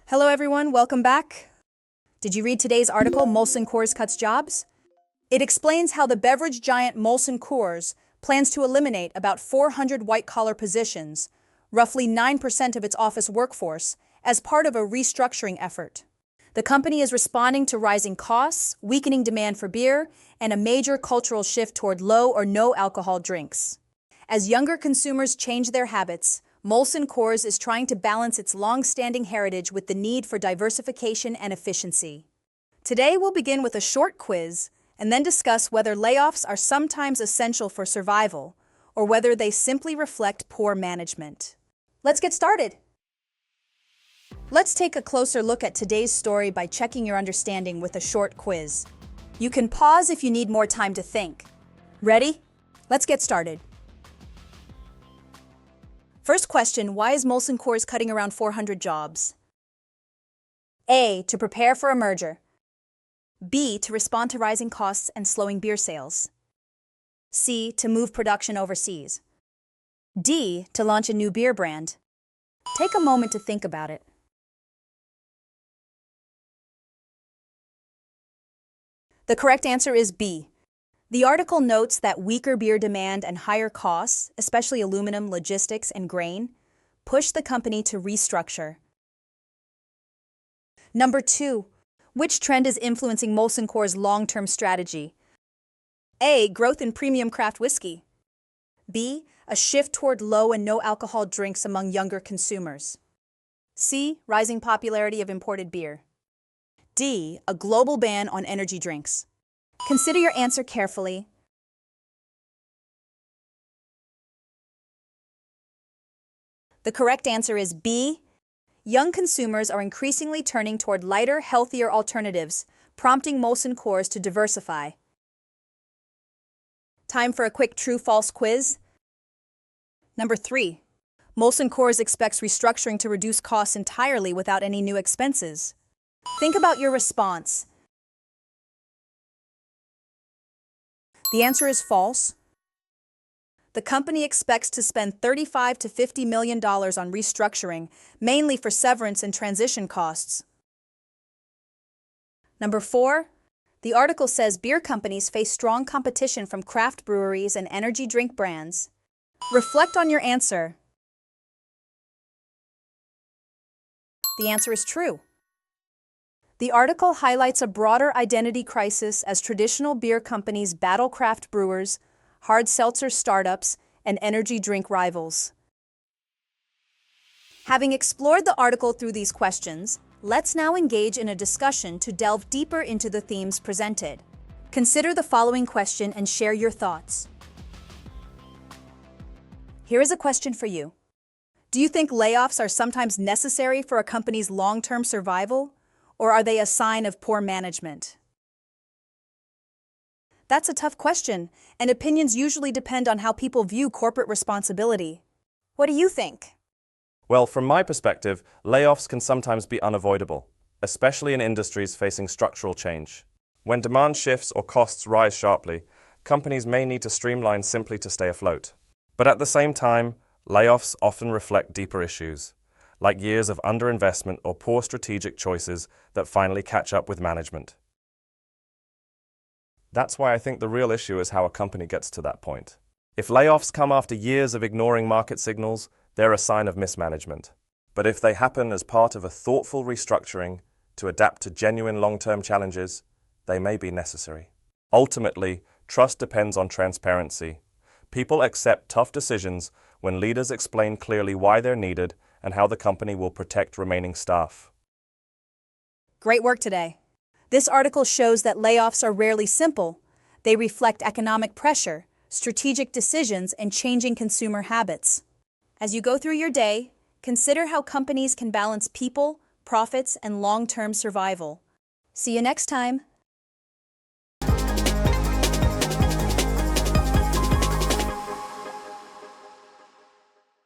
Hello everyone, welcome back. Did you read today's article, Molson Coors Cuts Jobs? It explains how the beverage giant Molson Coors plans to eliminate about 400 white-collar positions, roughly 9% of its office workforce, as part of a restructuring effort. The company is responding to rising costs, weakening demand for beer, and a major cultural shift toward low or no alcohol drinks. As younger consumers change their habits, Molson Coors is trying to balance its long-standing heritage with the need for diversification and efficiency. Today we'll begin with a short quiz and then discuss whether layoffs are sometimes essential for survival or whether they simply reflect poor management. Let's get started. Let's take a closer look at today's story by checking your understanding with a short quiz. You can pause if you need more time to think. Ready? Let's get started. First question, why is Molson Coors cutting around 400 jobs? A. To prepare for a merger. B. To respond to rising costs and slowing beer sales. C. To move production overseas. D. To launch a new beer brand. Take a moment to think about it. The correct answer is B. The article notes that weaker beer demand and higher costs, especially aluminum, logistics, and grain, push the company to restructure. Number 2. Which trend is influencing Molson Coors' long-term strategy? A. Growth in premium craft whiskey. B. A shift toward low and no alcohol drinks among younger consumers. C. Rising popularity of imported beer. D. A global ban on energy drinks. Consider your answer carefully. The correct answer is B. Young consumers are increasingly turning toward lighter, healthier alternatives, prompting Molson Coors to diversify. Time for a quick true-false quiz. Number 3. Molson Coors expects restructuring to reduce costs entirely without any new expenses. Think about your response. The answer is false. The company expects to spend $35 to $50 million on restructuring, mainly for severance and transition costs. Number 4. The article says beer companies face strong competition from craft breweries and energy drink brands. Reflect on your answer. The answer is true. The article highlights a broader identity crisis as traditional beer companies battle craft brewers, hard seltzer startups, and energy drink rivals. Having explored the article through these questions, let's now engage in a discussion to delve deeper into the themes presented. Consider the following question and share your thoughts. Here is a question for you. Do you think layoffs are sometimes necessary for a company's long-term survival? Or are they a sign of poor management? That's a tough question, and opinions usually depend on how people view corporate responsibility. What do you think? Well, from my perspective, layoffs can sometimes be unavoidable, especially in industries facing structural change. When demand shifts or costs rise sharply, companies may need to streamline simply to stay afloat. But at the same time, layoffs often reflect deeper issues, like years of underinvestment or poor strategic choices that finally catch up with management. That's why I think the real issue is how a company gets to that point. If layoffs come after years of ignoring market signals, they're a sign of mismanagement. But if they happen as part of a thoughtful restructuring to adapt to genuine long-term challenges, they may be necessary. Ultimately, trust depends on transparency. People accept tough decisions when leaders explain clearly why they're needed and how the company will protect remaining staff. Great work today. This article shows that layoffs are rarely simple. They reflect economic pressure, strategic decisions, and changing consumer habits. As you go through your day, consider how companies can balance people, profits, and long-term survival. See you next time.